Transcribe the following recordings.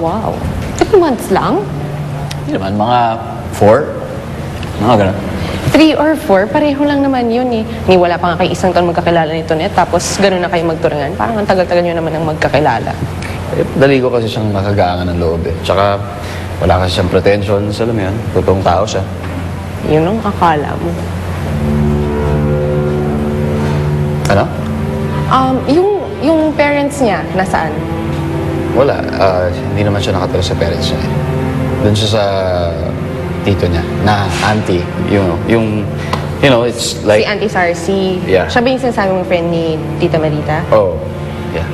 wow. 3 months lang? Hindi naman, mga 4. Mga ganun. 3 or 4, pareho lang naman yun eh. Ni wala pa nga kayo isang taon magkakilala ni Tonet, tapos gano'n na kayo magturangan. Parang ang tagal-tagal nyo naman ang magkakilala. Eh, dali ko kasi siyang makagaangan ng loob eh. Tsaka, wala kasi siyang pretensions, alam mo yan. Totoong tao siya. Yun ang akala mo. Ano? Yung parents niya, nasaan? Wala. Hindi naman siya nakatira sa parents niya eh. Doon siya sa tito niya, na auntie. Yung you know, it's like... Si Auntie Sarcy. Yeah. Siya ba yung sinasabi mong friend ni Tita Marita? Oh, yeah.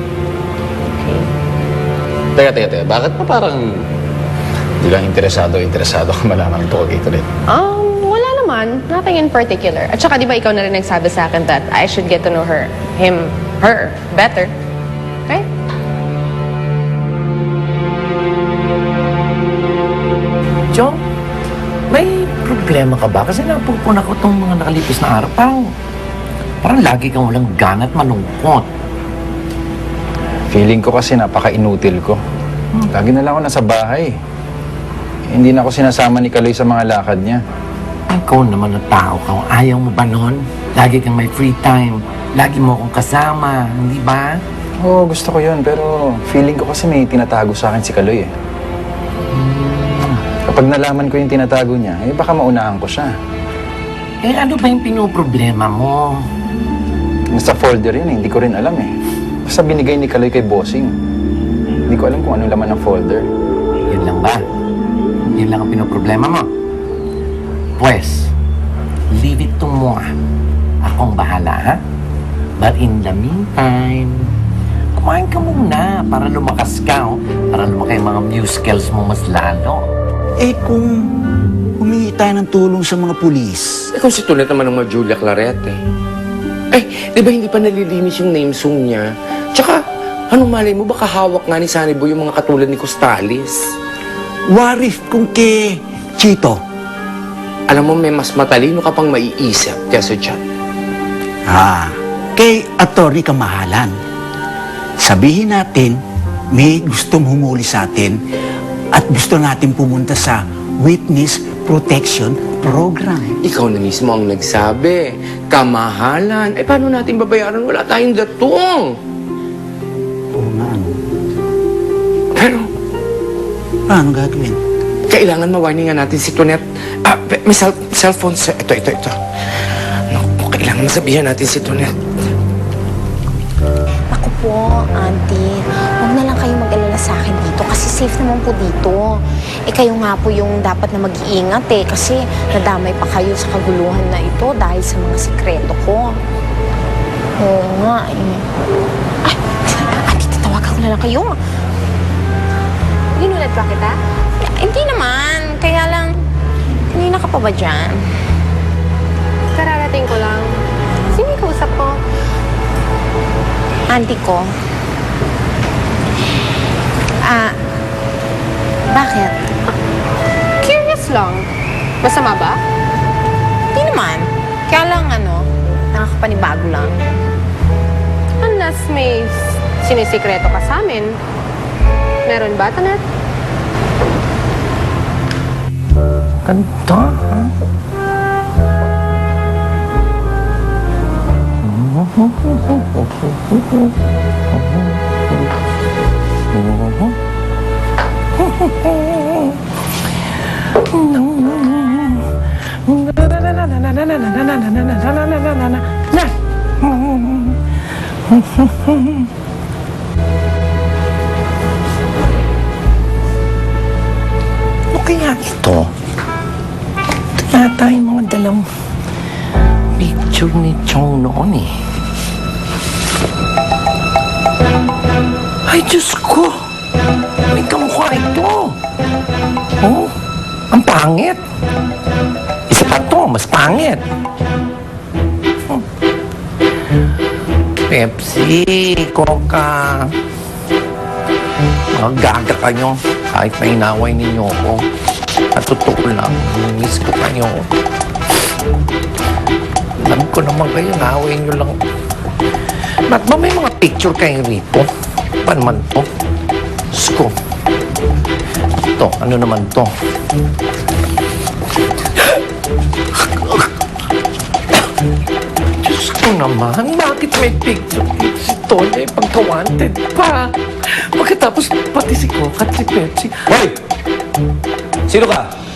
Okay. Teka. Bakit pa parang hindi lang interesado ka malaman ng tungkol dito rin? Wala naman. Nothing in particular. At saka di ba ikaw na rin nagsabi sa akin that I should get to know her better. Right? Chong, may problema ka ba? Kasi napupuna ko itong mga nakalipis na araw. Parang lagi kang walang gana at malungkot. Feeling ko kasi napaka-inutil ko. Lagi na lang ako nasa bahay. Hindi na ako sinasama ni Kaloy sa mga lakad niya. Ikaw naman na tao ka. Ayaw mo ba nun? Lagi kang may free time. Lagi mo akong kasama. Hindi ba? Oo, gusto ko yun. Pero feeling ko kasi may tinatago sa akin si Kaloy eh. Kapag nalaman ko yung tinatago niya, eh baka maunahan ko siya. Eh ano ba yung pinoproblema mo? Nasa folder yun eh. Hindi ko rin alam eh. Basta binigay ni Kaloy kay Bossing. Hindi ko alam kung anong laman ng folder. Yun lang ba? Yun lang ang pinoproblema mo? Pues, leave it to moi. Akong bahala, ha? But in the meantime, kumain ka muna para lumakas ka, oh. Para lumaki yung mga musicals mo mas lalo. Eh kung humingi tayo ng tulong sa mga pulis. Eh kung si Tonet naman ng mga Julia Clarete. Eh, di ba hindi pa nalilinis yung name song niya? Tsaka, anong malay mo, baka hawak nga ni Sunny Boy yung mga katulad ni Costales. What if kung kay Chito? Alam mo, may mas matalino ka pang maiisip kesa dyan. Kay Atty. Kamahalan. Sabihin natin, may gustong humuli sa atin at gusto natin pumunta sa Witness Protection Program. Ikaw na mismo ang nagsabi. Kamahalan. Eh, paano natin babayaran? Wala tayong datong. Oo nga, ano? Pero, Paano gagawin? kailangan ma-warningan natin si Tonet. May cellphone. Ito. Naku, kailangan masabihan natin si Tonet. Ako po, Auntie. Huwag na lang kayo mag-alala sa akin dito kasi safe naman po dito. Eh kayo nga po yung dapat na mag-iingat eh kasi nadamay pa kayo sa kaguluhan na ito dahil sa mga sikreto ko. Oo nga eh. Ay, Auntie, tatawagan ko na lang kayo. Ginulat ba kita? Hindi naman. Kaya lang, kanina ka pa ba dyan? Kararating ko lang. Sino yung kausap ko? Auntie ko. Bakit? Curious lang. Masama ba? Hindi naman. Kaya lang nakakapanibago lang. Unless may sinisikreto ka sa amin. Meron ba, Tonet? Ganda, ha? Ano kaya ito? Ito yata yung mga dalang picture ni Chong noon eh. Ay, Diyos ko! May kamukha ito! Oh, ang pangit! Isa pa to, mas pangit! Pepsi, Coca. Mga gaga kayo. Kahit na inaway ninyo ako. At totoo lang, miss ko kayo. Alam ko naman kayo, naaway nyo lang. Ba't ba may mga picture kayo rito? Paano man to? Diyos ko. Ito, ano naman to? Diyos ko naman, bakit may picture dito si Tonya yung pagka-wanted pa? Pagkatapos pati si Coke at si Pepsi. Hoy! Sino ka?